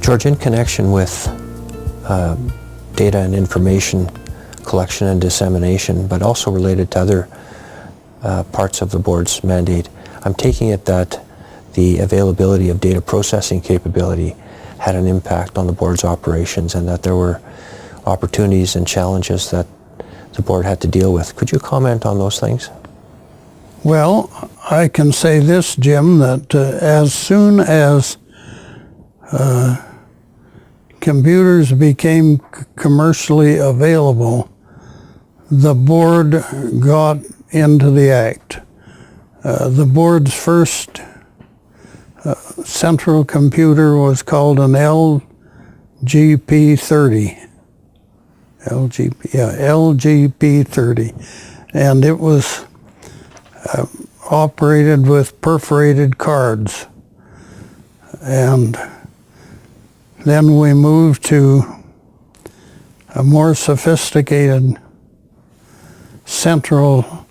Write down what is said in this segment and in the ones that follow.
George, in connection with data and information collection and dissemination, but also related to other parts of the board's mandate, I'm taking it that the availability of data processing capability had an impact on the board's operations and that there were opportunities and challenges that the board had to deal with. Could you comment on those things? Well, I can say this, Jim, that as soon as computers became commercially available, the board got into the act. The board's first central computer was called an LGP30. LGP30. And it was operated with perforated cards. And then we moved to a more sophisticated central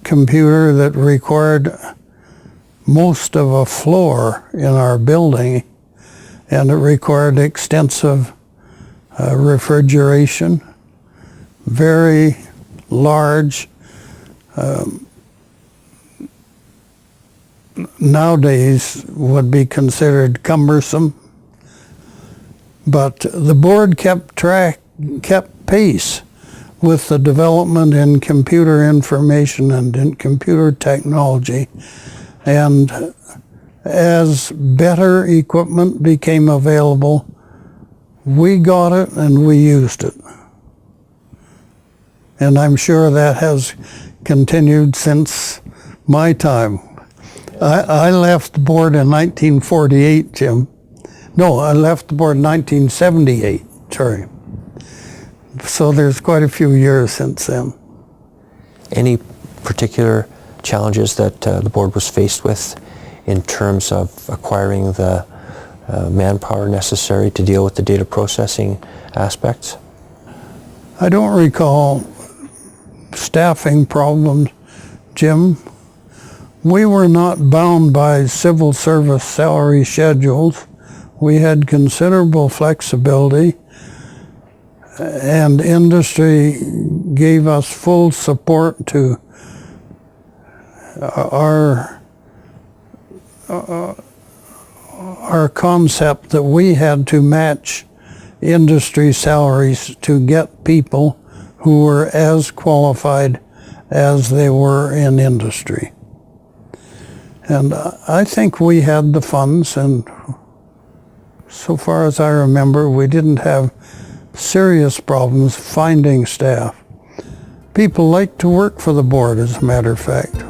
computer that required most of a floor in our building, and it required extensive refrigeration, very large, nowadays would be considered cumbersome, but the board kept pace with the development in computer information and in computer technology. And as better equipment became available, we got it and we used it. And I'm sure that has continued since my time. I left the board in 1948, Jim. No, I left the board in 1978, sorry. So there's quite a few years since then. Any particular challenges that the board was faced with in terms of acquiring the manpower necessary to deal with the data processing aspects? I don't recall staffing problems, Jim. We were not bound by civil service salary schedules. We had considerable flexibility, and industry gave us full support to our concept that we had to match industry salaries to get people who were as qualified as they were in industry. And I think we had the funds, and so far as I remember, we didn't have serious problems finding staff. People like to work for the board, as a matter of fact.